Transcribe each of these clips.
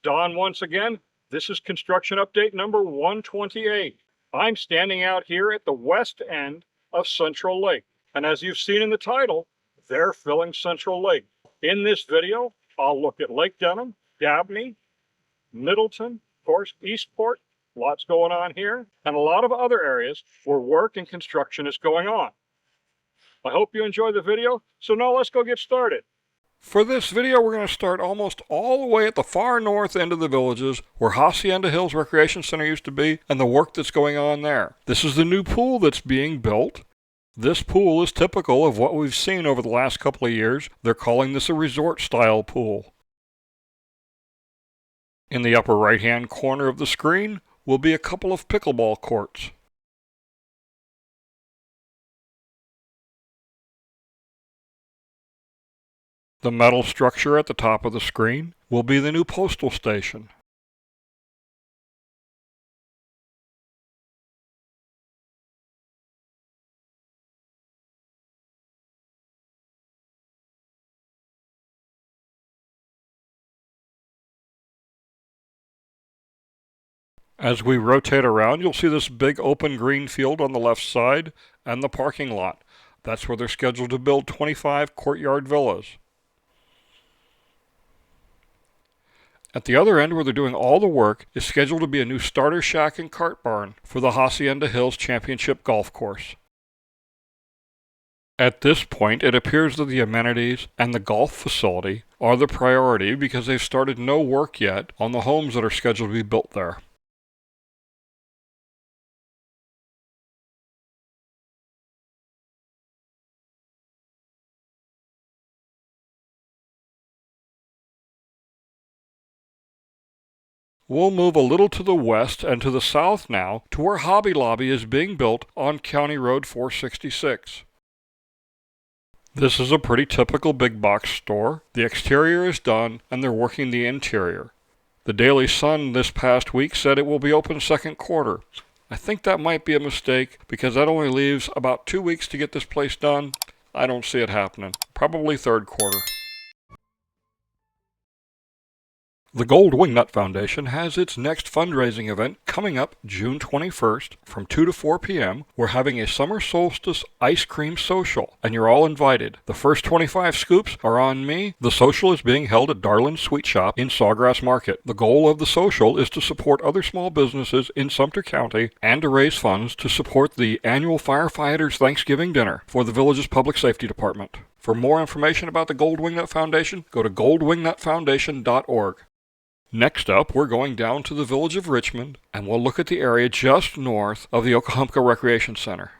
Don once again. This is construction update number 128. I'm standing out here at the west end of Central Lake. And as you've seen in the title, they're filling Central Lake. In this video, I'll look at Lake Denham, Dabney, Middleton, of course, Eastport, lots going on here, and a lot of other areas where work and construction is going on. I hope you enjoy the video, so now let's go get started. For this video, we're going to start almost all the way at the far north end of the Villages, where Hacienda Hills Recreation Center used to be, and the work that's going on there. This is the new pool that's being built. This pool is typical of what we've seen over the last couple of years. They're calling this a resort-style pool. In the upper right-hand corner of the screen will be a couple of pickleball courts. The metal structure at the top of the screen will be the new postal station. As we rotate around, you'll see this big open green field on the left side and the parking lot. That's where they're scheduled to build 25 courtyard villas. At the other end, where they're doing all the work, is scheduled to be a new starter shack and cart barn for the Hacienda Hills Championship Golf Course. At this point, it appears that the amenities and the golf facility are the priority because they've started no work yet on the homes that are scheduled to be built there. We'll move a little to the west and to the south now to where Hobby Lobby is being built on County Road 466. This is a pretty typical big box store. The exterior is done and they're working the interior. The Daily Sun this past week said it will be open second quarter. I think that might be a mistake because that only leaves about 2 weeks to get this place done. I don't see it happening. Probably third quarter. The Gold Wingnut Foundation has its next fundraising event coming up June 21st from 2 to 4 p.m. We're having a summer solstice ice cream social, and you're all invited. The first 25 scoops are on me. The social is being held at Darlin's Sweet Shop in Sawgrass Market. The goal of the social is to support other small businesses in Sumter County and to raise funds to support the annual Firefighters Thanksgiving Dinner for the Village's Public Safety Department. For more information about the Gold Wingnut Foundation, go to goldwingnutfoundation.org. Next up, we're going down to the Village of Richmond, and we'll look at the area just north of the Oklahoma Recreation Center.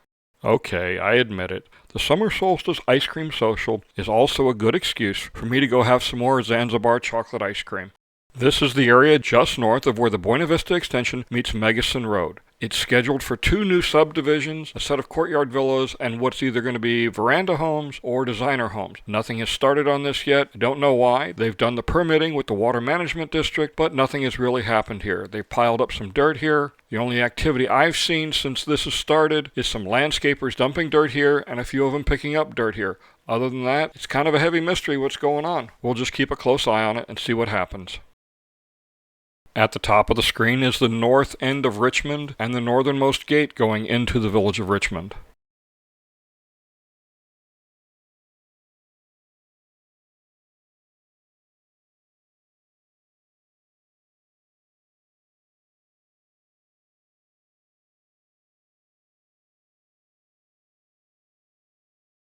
Okay, I admit it. The Summer Solstice Ice Cream Social is also a good excuse for me to go have some more Zanzibar chocolate ice cream. This is the area just north of where the Buena Vista Extension meets Megason Road. It's scheduled for 2 new subdivisions, a set of courtyard villas, and what's either going to be veranda homes or designer homes. Nothing has started on this yet. I don't know why. They've done the permitting with the Water Management District, but nothing has really happened here. They've piled up some dirt here. The only activity I've seen since this has started is some landscapers dumping dirt here and a few of them picking up dirt here. Other than that, it's kind of a heavy mystery what's going on. We'll just keep a close eye on it and see what happens. At the top of the screen is the north end of Richmond and the northernmost gate going into the Village of Richmond.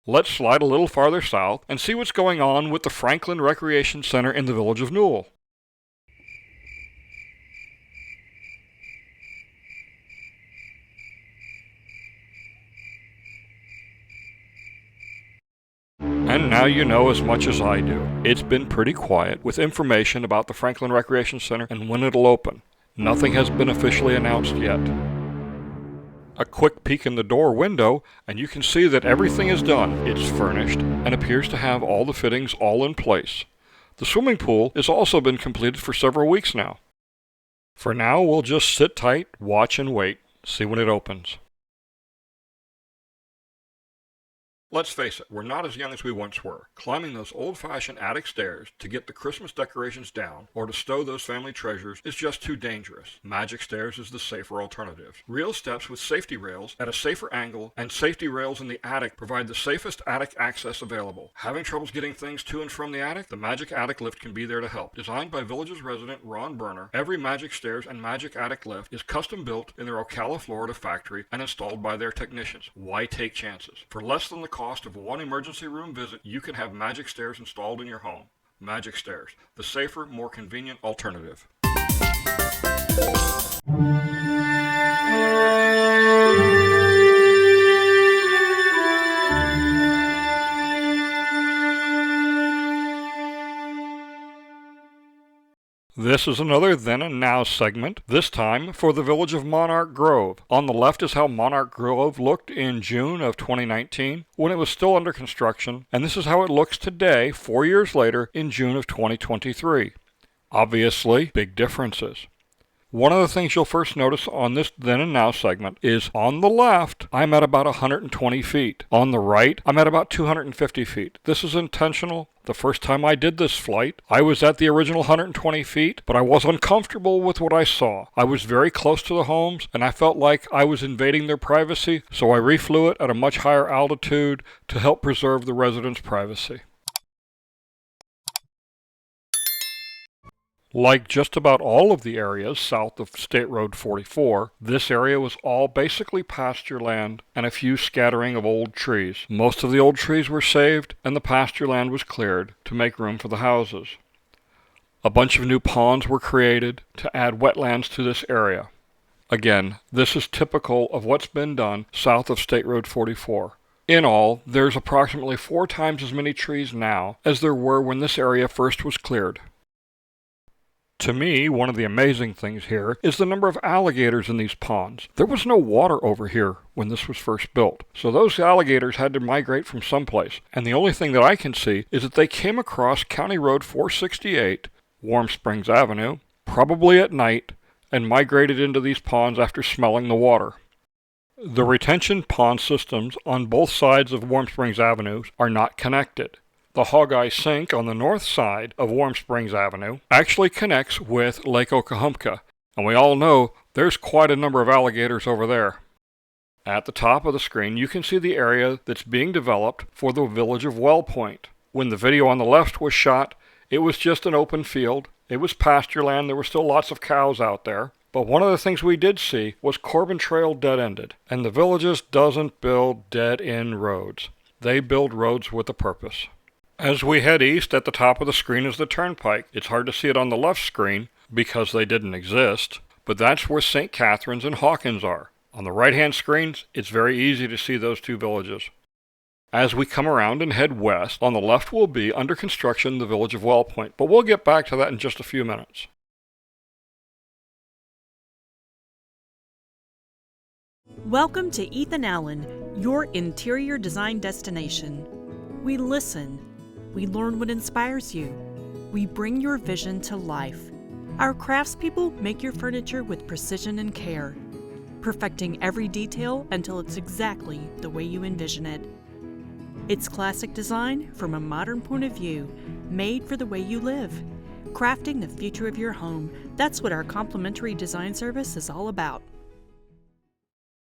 Let's slide a little farther south and see what's going on with the Franklin Recreation Center in the Village of Newell. And now you know as much as I do. It's been pretty quiet with information about the Franklin Recreation Center and when it'll open. Nothing has been officially announced yet. A quick peek in the door window, and you can see that everything is done. It's furnished and appears to have all the fittings all in place. The swimming pool has also been completed for several weeks now. For now, we'll just sit tight, watch and wait, see when it opens. Let's face it, we're not as young as we once were. Climbing those old-fashioned attic stairs to get the Christmas decorations down or to stow those family treasures is just too dangerous. Magic stairs is the safer alternative. Real steps with safety rails at a safer angle and safety rails in the attic provide the safest attic access available. Having troubles getting things to and from the attic? The Magic Attic Lift can be there to help. Designed by Village's resident Ron Berner, every Magic Stairs and Magic Attic Lift is custom built in their Ocala, Florida factory and installed by their technicians. Why take chances? For less than the cost of one emergency room visit, you can have Magic Stairs installed in your home. Magic Stairs, the safer, more convenient alternative. This is another Then and Now segment, this time for the Village of Monarch Grove. On the left is how Monarch Grove looked in June of 2019 when it was still under construction, and this is how it looks today, 4 years later, in June of 2023. Obviously, big differences. One of the things you'll first notice on this Then and Now segment is on the left, I'm at about 120 feet. On the right, I'm at about 250 feet. This is intentional. The first time I did this flight, I was at the original 120 feet, but I was uncomfortable with what I saw. I was very close to the homes, and I felt like I was invading their privacy, so I reflew it at a much higher altitude to help preserve the residents' privacy. Like just about all of the areas south of State Road 44, this area was all basically pasture land and a few scattering of old trees. Most of the old trees were saved and the pasture land was cleared to make room for the houses. A bunch of new ponds were created to add wetlands to this area. Again, this is typical of what's been done south of State Road 44. In all, there's approximately 4 times as many trees now as there were when this area first was cleared. To me, one of the amazing things here is the number of alligators in these ponds. There was no water over here when this was first built, so those alligators had to migrate from someplace, and the only thing that I can see is that they came across County Road 468, Warm Springs Avenue, probably at night, and migrated into these ponds after smelling the water. The retention pond systems on both sides of Warm Springs Avenue are not connected. The Hog-Eye Sink on the north side of Warm Springs Avenue actually connects with Lake Okahumpka, and we all know there's quite a number of alligators over there. At the top of the screen, you can see the area that's being developed for the village of Wellpoint. When the video on the left was shot, it was just an open field. It was pasture land. There were still lots of cows out there. But one of the things we did see was Corbin Trail dead-ended, and the Villages doesn't build dead-end roads. They build roads with a purpose. As we head east, at the top of the screen is the turnpike. It's hard to see it on the left screen because they didn't exist, but that's where St. Catharines and Hawkins are. On the right-hand screens, it's very easy to see those two villages. As we come around and head west, on the left will be under construction the village of Wellpoint, but we'll get back to that in just a few minutes. Welcome to Ethan Allen, your interior design destination. We listen. We learn what inspires you. We bring your vision to life. Our craftspeople make your furniture with precision and care, perfecting every detail until it's exactly the way you envision it. It's classic design from a modern point of view, made for the way you live. Crafting the future of your home, that's what our complimentary design service is all about.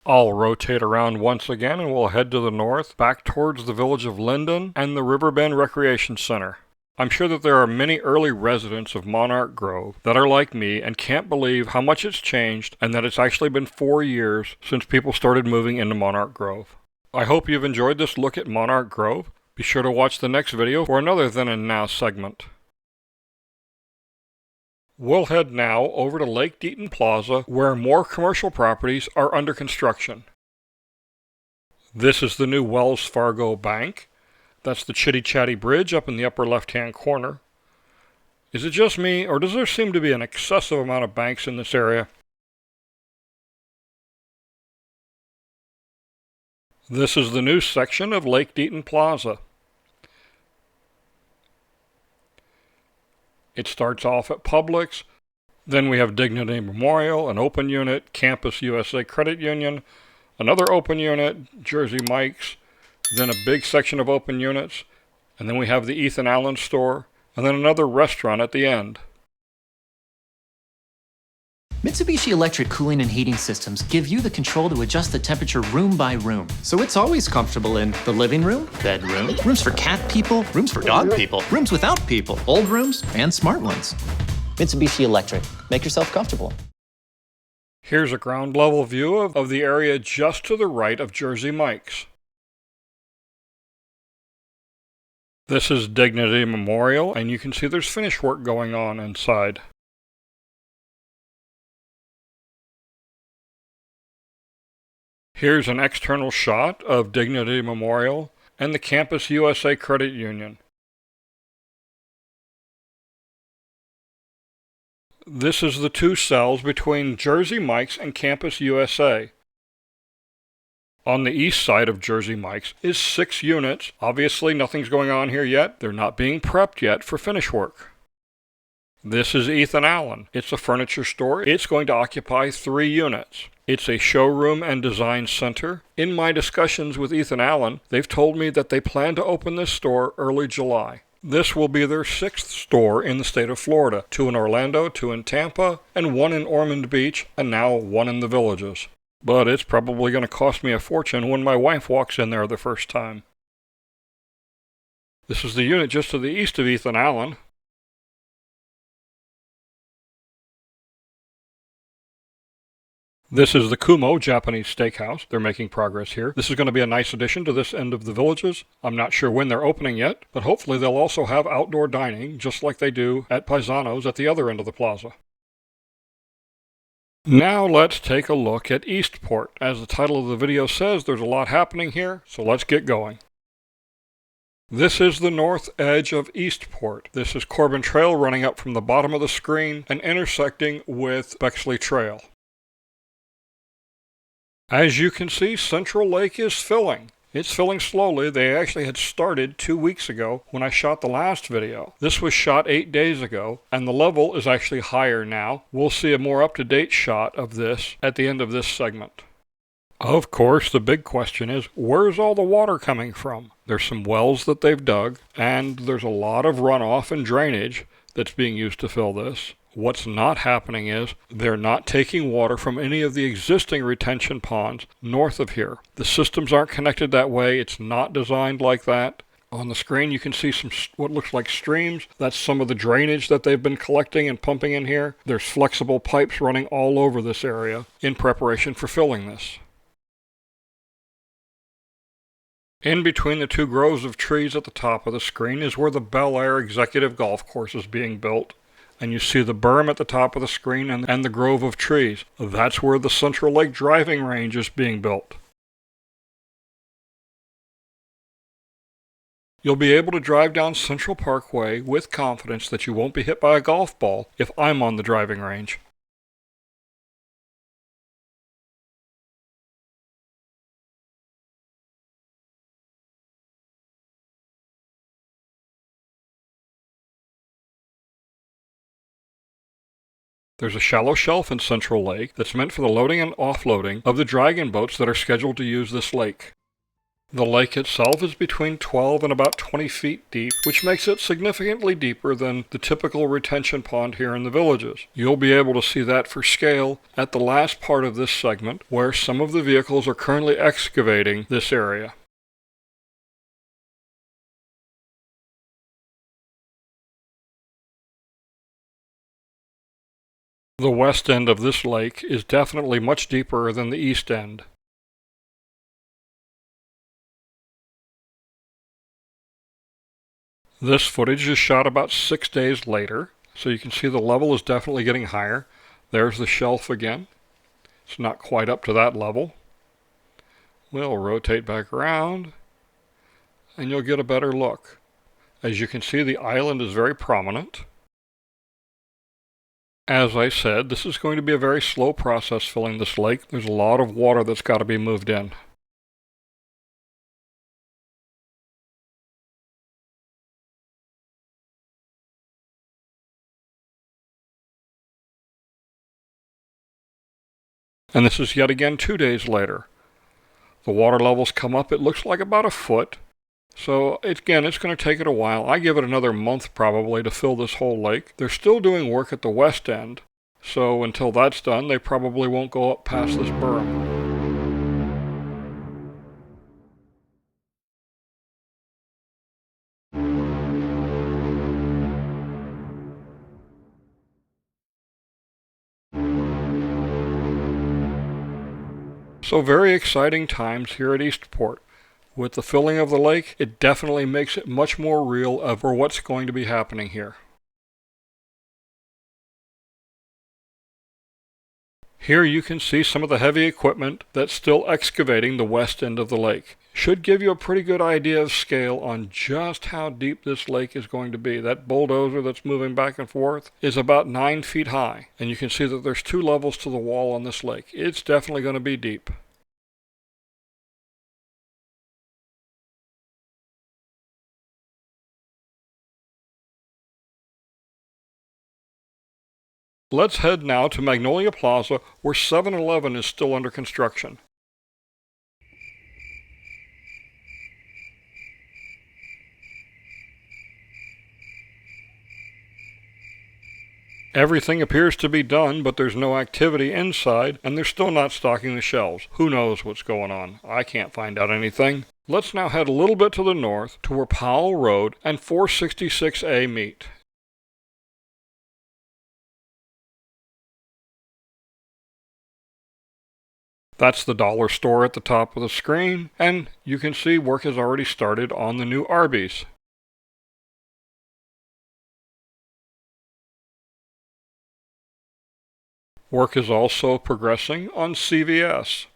I'll rotate around once again and we'll head to the north, back towards the village of Linden and the Riverbend Recreation Center. I'm sure that there are many early residents of Monarch Grove that are like me and can't believe how much it's changed and that it's actually been 4 years since people started moving into Monarch Grove. I hope you've enjoyed this look at Monarch Grove. Be sure to watch the next video for another Then and Now segment. We'll head now over to Lake Deaton Plaza, where more commercial properties are under construction. This is the new Wells Fargo Bank. That's the Chitty Chatty Bridge up in the upper left-hand corner. Is it just me, or does there seem to be an excessive amount of banks in this area? This is the new section of Lake Deaton Plaza. It starts off at Publix, then we have Dignity Memorial, an open unit, Campus USA Credit Union, another open unit, Jersey Mike's, then a big section of open units, and then we have the Ethan Allen store, and then another restaurant at the end. Mitsubishi Electric cooling and heating systems give you the control to adjust the temperature room by room. So it's always comfortable in the living room, bedroom, rooms for cat people, rooms for dog people, rooms without people, old rooms, and smart ones. Mitsubishi Electric. Make yourself comfortable. Here's a ground level view of the area just to the right of Jersey Mike's. This is Dignity Memorial, and you can see there's finish work going on inside. Here's an external shot of Dignity Memorial and the Campus USA Credit Union. This is the two cells between Jersey Mike's and Campus USA. On the east side of Jersey Mike's is 6 units. Obviously nothing's going on here yet. They're not being prepped yet for finish work. This is Ethan Allen. It's a furniture store. It's going to occupy 3 units. It's a showroom and design center. In my discussions with Ethan Allen, they've told me that they plan to open this store early July. This will be their 6th store in the state of Florida, 2 in Orlando, 2 in Tampa, and 1 in Ormond Beach, and now 1 in the Villages. But it's probably going to cost me a fortune when my wife walks in there the first time. This is the unit just to the east of Ethan Allen. This is the Kumo Japanese Steakhouse. They're making progress here. This is going to be a nice addition to this end of the Villages. I'm not sure when they're opening yet, but hopefully they'll also have outdoor dining, just like they do at Paisano's at the other end of the plaza. Now let's take a look at Eastport. As the title of the video says, there's a lot happening here, so let's get going. This is the north edge of Eastport. This is Corbin Trail running up from the bottom of the screen and intersecting with Bexley Trail. As you can see, Central Lake is filling. It's filling slowly. They actually had started 2 weeks ago when I shot the last video. This was shot 8 days ago, and the level is actually higher now. We'll see a more up-to-date shot of this at the end of this segment. Of course, the big question is, where's all the water coming from? There's some wells that they've dug, and there's a lot of runoff and drainage that's being used to fill this. What's not happening is they're not taking water from any of the existing retention ponds north of here. The systems aren't connected that way. It's not designed like that. On the screen you can see some what looks like streams. That's some of the drainage that they've been collecting and pumping in here. There's flexible pipes running all over this area in preparation for filling this. In between the 2 groves of trees at the top of the screen is where the Bel Air Executive Golf Course is being built. And you see the berm at the top of the screen and the grove of trees. That's where the Central Lake driving range is being built. You'll be able to drive down Central Parkway with confidence that you won't be hit by a golf ball if I'm on the driving range. There's a shallow shelf in Central Lake that's meant for the loading and offloading of the dragon boats that are scheduled to use this lake. The lake itself is between 12 and about 20 feet deep, which makes it significantly deeper than the typical retention pond here in the Villages. You'll be able to see that for scale at the last part of this segment, where some of the vehicles are currently excavating this area. The west end of this lake is definitely much deeper than the east end. This footage is shot about 6 days later, so you can see the level is definitely getting higher. There's the shelf again. It's not quite up to that level. We'll rotate back around, and you'll get a better look. As you can see, the island is very prominent. As I said, this is going to be a very slow process filling this lake. There's a lot of water that's got to be moved in. And this is yet again 2 days later. The water levels come up, it looks like about a foot. So again, it's going to take it a while. I give it another month probably to fill this whole lake. They're still doing work at the west end. So until that's done, they probably won't go up past this berm. So very exciting times here at Eastport. With the filling of the lake, it definitely makes it much more real for what's going to be happening here. Here you can see some of the heavy equipment that's still excavating the west end of the lake. Should give you a pretty good idea of scale on just how deep this lake is going to be. That bulldozer that's moving back and forth is about 9 feet high, and you can see that there's 2 levels to the wall on this lake. It's definitely going to be deep. Let's head now to Magnolia Plaza, where 7-Eleven is still under construction. Everything appears to be done, but there's no activity inside, and they're still not stocking the shelves. Who knows what's going on? I can't find out anything. Let's now head a little bit to the north to where Powell Rd and 466A meet. That's the dollar store at the top of the screen, and you can see work has already started on the new Arby's. Work is also progressing on CVS.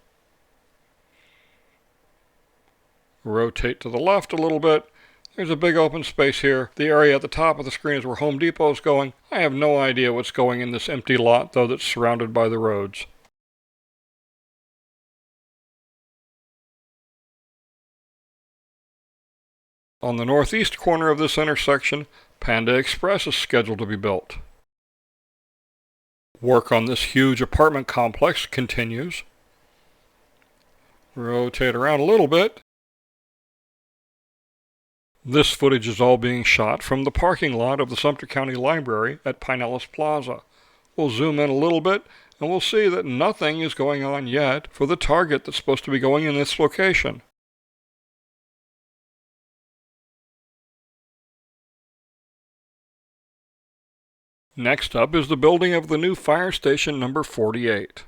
Rotate to the left a little bit. There's a big open space here. The area at the top of the screen is where Home Depot is going. I have no idea what's going in this empty lot, though, that's surrounded by the roads. On the northeast corner of this intersection, Panda Express is scheduled to be built. Work on this huge apartment complex continues. Rotate around a little bit. This footage is all being shot from the parking lot of the Sumter County Library at Pinellas Plaza. We'll zoom in a little bit, and we'll see that nothing is going on yet for the target that's supposed to be going in this location. Next up is the building of the new fire station number 48.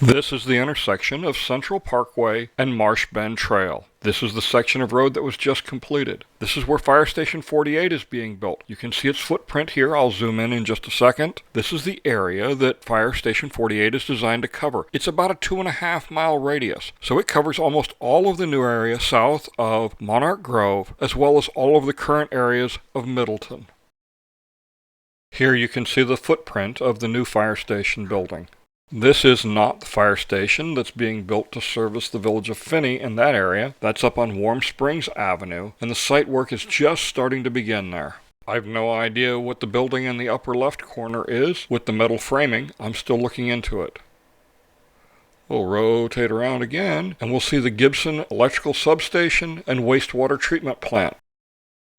This is the intersection of Central Parkway and Marsh Bend Trail. This is the section of road that was just completed. This is where Fire Station 48 is being built. You can see its footprint here. I'll zoom in just a second. This is the area that Fire Station 48 is designed to cover. It's about a 2.5-mile radius, so it covers almost all of the new area south of Monarch Grove, as well as all of the current areas of Middleton. Here you can see the footprint of the new fire station building. This is not the fire station that's being built to service the village of Finney in that area. That's up on Warm Springs Avenue, and the site work is just starting to begin there. I've no idea what the building in the upper left corner is with the metal framing. I'm still looking into it. We'll rotate around again, and we'll see the Gibson Electrical Substation and Wastewater Treatment Plant.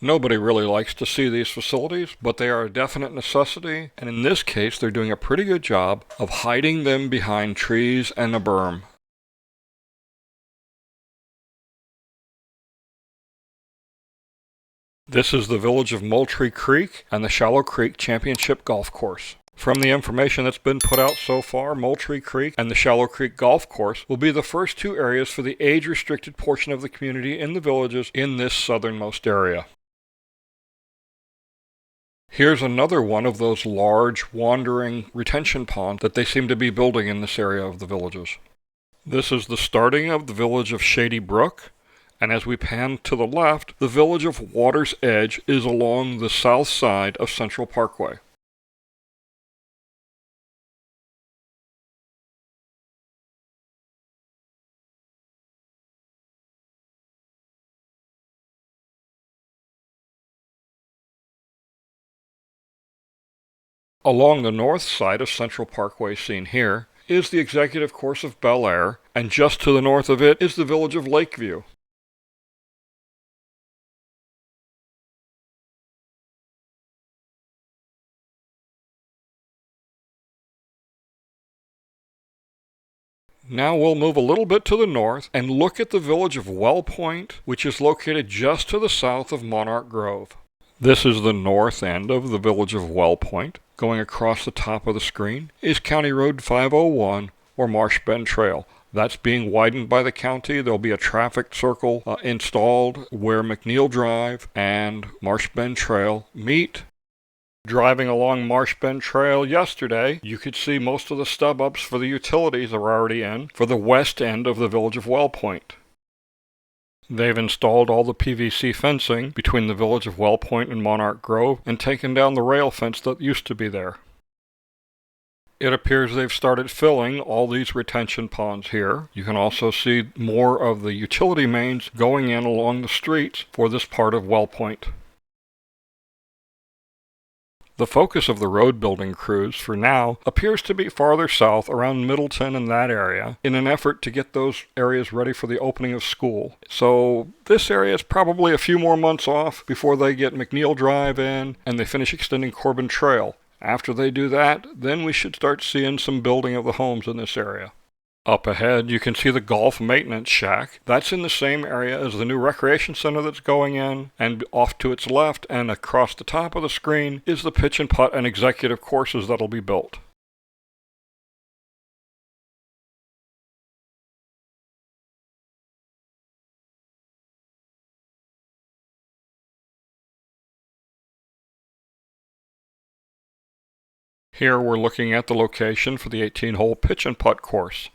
Nobody really likes to see these facilities, but they are a definite necessity, and in this case they're doing a pretty good job of hiding them behind trees and a berm. This is the village of Moultrie Creek and the Shallow Creek Championship Golf Course. From the information that's been put out so far, Moultrie Creek and the Shallow Creek Golf Course will be the first 2 areas for the age-restricted portion of the community in the villages in this southernmost area. Here's another one of those large, wandering retention ponds that they seem to be building in this area of the villages. This is the starting of the village of Shady Brook, and as we pan to the left, the village of Water's Edge is along the south side of Central Parkway. Along the north side of Central Parkway seen here, is the executive course of Bel Air, and just to the north of it is the village of Lakeview. Now we'll move a little bit to the north and look at the village of Wellpoint, which is located just to the south of Monarch Grove. This is the north end of the village of Wellpoint. Going across the top of the screen is County Road 501, or Marsh Bend Trail. That's being widened by the county. There'll be a traffic circle installed where McNeil Drive and Marsh Bend Trail meet. Driving along Marsh Bend Trail yesterday, you could see most of the stub-ups for the utilities are already in for the west end of the village of Wellpoint. They've installed all the PVC fencing between the village of Wellpoint and Monarch Grove and taken down the rail fence that used to be there. It appears they've started filling all these retention ponds here. You can also see more of the utility mains going in along the streets for this part of Wellpoint. The focus of the road building crews for now appears to be farther south around Middleton and that area in an effort to get those areas ready for the opening of school. So this area is probably a few more months off before they get McNeil Drive in and they finish extending Corbin Trail. After they do that, then we should start seeing some building of the homes in this area. Up ahead, you can see the golf maintenance shack. That's in the same area as the new recreation center that's going in, and off to its left and across the top of the screen is the pitch and putt and executive courses that'll be built. Here we're looking at the location for the 18-hole pitch and putt course.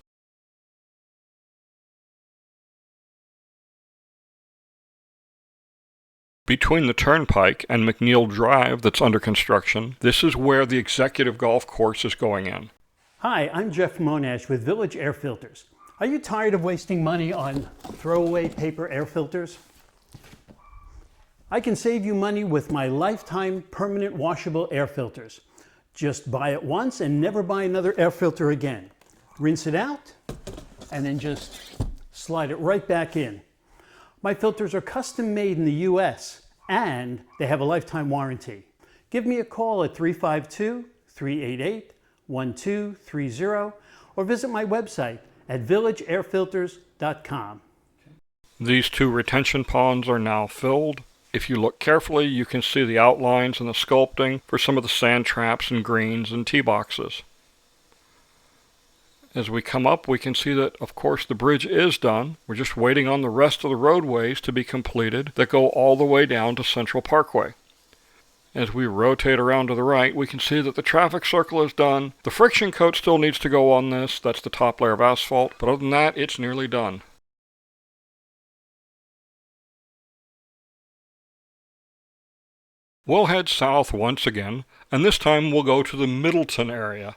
Between the Turnpike and McNeil Drive that's under construction, this is where the executive golf course is going in. Hi, I'm Jeff Monash with Village Air Filters. Are you tired of wasting money on throwaway paper air filters? I can save you money with my lifetime permanent washable air filters. Just buy it once and never buy another air filter again. Rinse it out and then just slide it right back in. My filters are custom made in the US and they have a lifetime warranty. Give me a call at 352-388-1230 or visit my website at villageairfilters.com. These two retention ponds are now filled. If you look carefully, you can see the outlines and the sculpting for some of the sand traps and greens and tee boxes. As we come up, we can see that, of course, the bridge is done. We're just waiting on the rest of the roadways to be completed that go all the way down to Central Parkway. As we rotate around to the right, we can see that the traffic circle is done. The friction coat still needs to go on this. That's the top layer of asphalt. But other than that, it's nearly done. We'll head south once again, and this time we'll go to the Middleton area.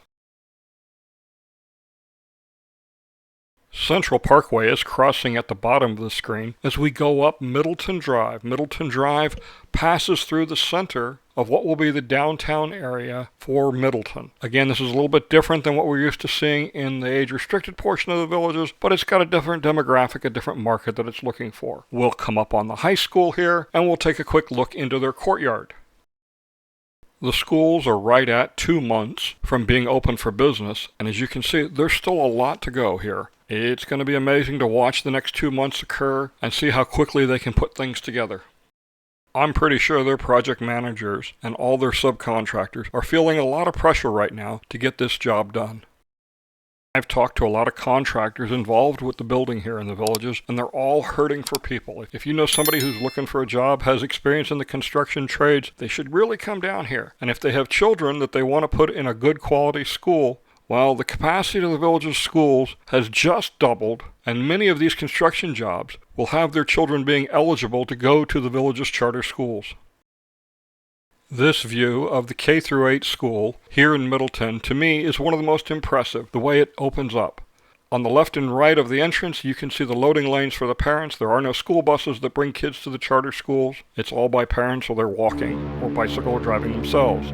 Central Parkway is crossing at the bottom of the screen as we go up Middleton Drive. Middleton Drive passes through the center of what will be the downtown area for Middleton. Again, this is a little bit different than what we're used to seeing in the age-restricted portion of the villages, but it's got a different demographic, a different market that it's looking for. We'll come up on the high school here, and we'll take a quick look into their courtyard. The schools are right at 2 months from being open for business, and as you can see, there's still a lot to go here. It's going to be amazing to watch the next 2 months occur and see how quickly they can put things together. I'm pretty sure their project managers and all their subcontractors are feeling a lot of pressure right now to get this job done. I've talked to a lot of contractors involved with the building here in the villages, and they're all hurting for people. If you know somebody who's looking for a job, has experience in the construction trades, they should really come down here. And if they have children that they want to put in a good quality school, well, the capacity of the village's schools has just doubled, and many of these construction jobs will have their children being eligible to go to the village's charter schools. This view of the K-8 school here in Middleton, to me, is one of the most impressive, the way it opens up. On the left and right of the entrance, you can see the loading lanes for the parents. There are no school buses that bring kids to the charter schools. It's all by parents, or they're walking or bicycle or driving themselves.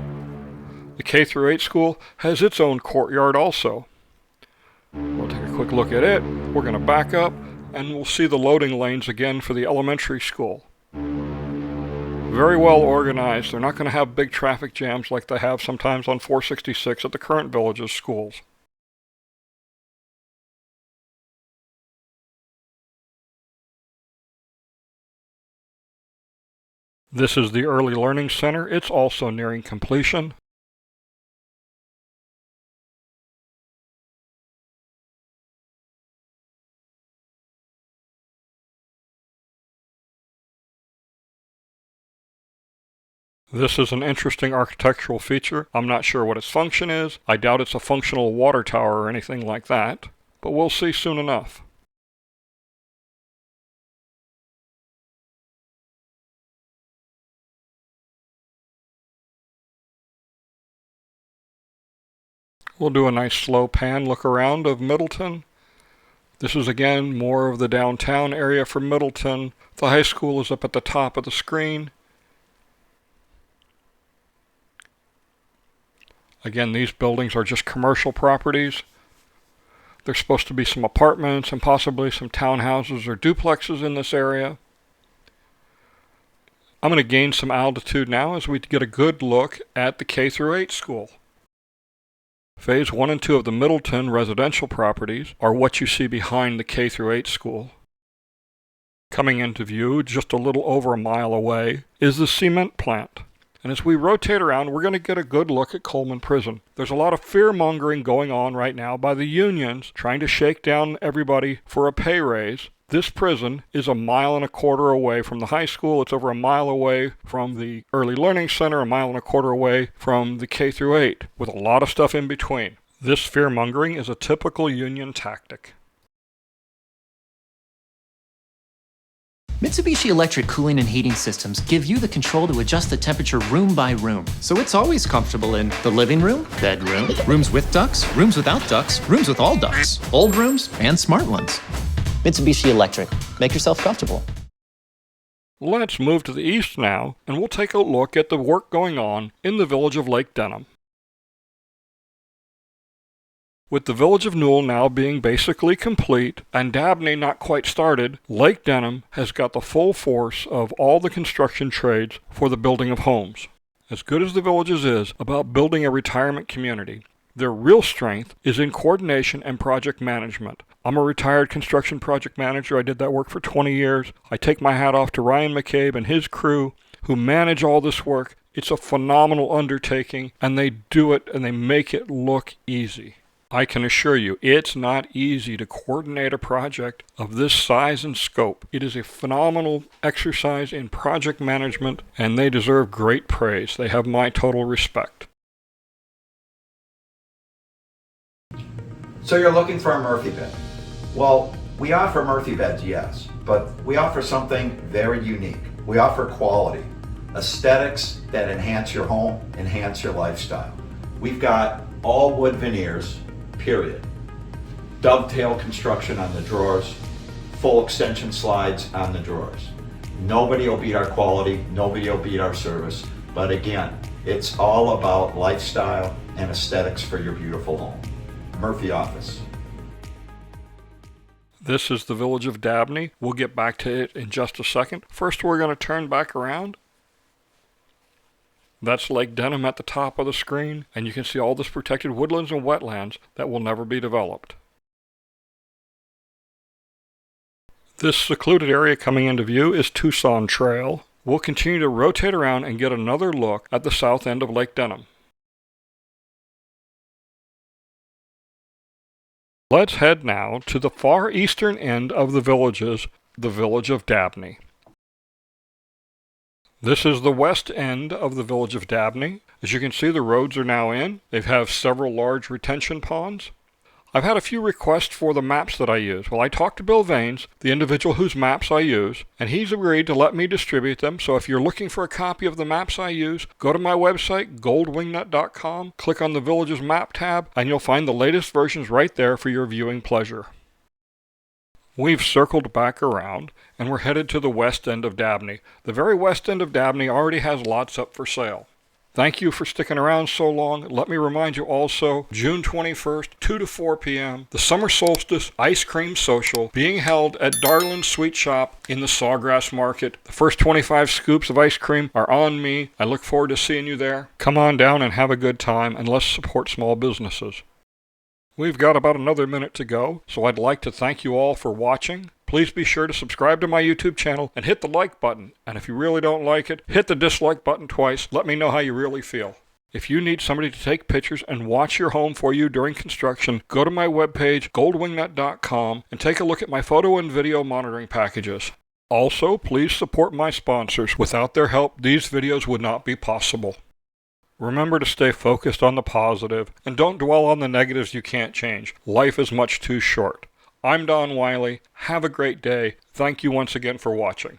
The K-8 school has its own courtyard also. We'll take a quick look at it. We're going to back up and we'll see the loading lanes again for the elementary school. Very well organized. They're not going to have big traffic jams like they have sometimes on 466 at the current Village's schools. This is the Early Learning Center. It's also nearing completion. This is an interesting architectural feature. I'm not sure what its function is. I doubt it's a functional water tower or anything like that, but we'll see soon enough. We'll do a nice slow pan look around of Middleton. This is again more of the downtown area for Middleton. The high school is up at the top of the screen. Again, these buildings are just commercial properties. There's supposed to be some apartments and possibly some townhouses or duplexes in this area. I'm going to gain some altitude now as we get a good look at the K-8 school. Phase 1 and 2 of the Middleton residential properties are what you see behind the K-8 school. Coming into view, just a little over a mile away, is the cement plant. And as we rotate around, we're going to get a good look at Coleman Prison. There's a lot of fear-mongering going on right now by the unions trying to shake down everybody for a pay raise. This prison is 1.25 miles away from the high school. It's over 1 mile away from the Early Learning Center, 1.25 miles away from the K-8, with a lot of stuff in between. This fear-mongering is a typical union tactic. Mitsubishi Electric cooling and heating systems give you the control to adjust the temperature room by room, so it's always comfortable in the living room, bedroom, rooms with ducts, rooms without ducts, rooms with all ducts, old rooms, and smart ones. Mitsubishi Electric. Make yourself comfortable. Let's move to the east now, and we'll take a look at the work going on in the village of Lake Denham. With the village of Newell now being basically complete and Dabney not quite started, Lake Denham has got the full force of all the construction trades for the building of homes. As good as the villages is about building a retirement community, their real strength is in coordination and project management. I'm a retired construction project manager. I did that work for 20 years. I take my hat off to Ryan McCabe and his crew who manage all this work. It's a phenomenal undertaking, and they do it and they make it look easy. I can assure you, it's not easy to coordinate a project of this size and scope. It is a phenomenal exercise in project management, and they deserve great praise. They have my total respect. So you're looking for a Murphy bed. Well, we offer Murphy beds, yes, but we offer something very unique. We offer quality, aesthetics that enhance your home, enhance your lifestyle. We've got all wood veneers, period. Dovetail construction on the drawers, full extension slides on the drawers. Nobody will beat our quality, nobody will beat our service, but again, it's all about lifestyle and aesthetics for your beautiful home. Murphy Office. This is the Village of Dabney. We'll get back to it in just a second. First, we're going to turn back around. That's Lake Denham at the top of the screen, and you can see all this protected woodlands and wetlands that will never be developed. This secluded area coming into view is Tucson Trail. We'll continue to rotate around and get another look at the south end of Lake Denham. Let's head now to the far eastern end of the villages, the Village of Dabney. This is the west end of the Village of Dabney. As you can see, the roads are now in. They have several large retention ponds. I've had a few requests for the maps that I use. Well, I talked to Bill Vanes, the individual whose maps I use, and he's agreed to let me distribute them. So if you're looking for a copy of the maps I use, go to my website, goldwingnut.com, click on the Villages Map tab, and you'll find the latest versions right there for your viewing pleasure. We've circled back around, and we're headed to the west end of Dabney. The very west end of Dabney already has lots up for sale. Thank you for sticking around so long. Let me remind you also, June 21st, 2 to 4 p.m., the Summer Solstice Ice Cream Social being held at Darlin's Sweet Shop in the Sawgrass Market. The first 25 scoops of ice cream are on me. I look forward to seeing you there. Come on down and have a good time, and let's support small businesses. We've got about another minute to go, so I'd like to thank you all for watching. Please be sure to subscribe to my YouTube channel and hit the like button. And if you really don't like it, hit the dislike button twice. Let me know how you really feel. If you need somebody to take pictures and watch your home for you during construction, go to my webpage, goldwingnut.com, and take a look at my photo and video monitoring packages. Also, please support my sponsors. Without their help, these videos would not be possible. Remember to stay focused on the positive, and don't dwell on the negatives you can't change. Life is much too short. I'm Don Wiley. Have a great day. Thank you once again for watching.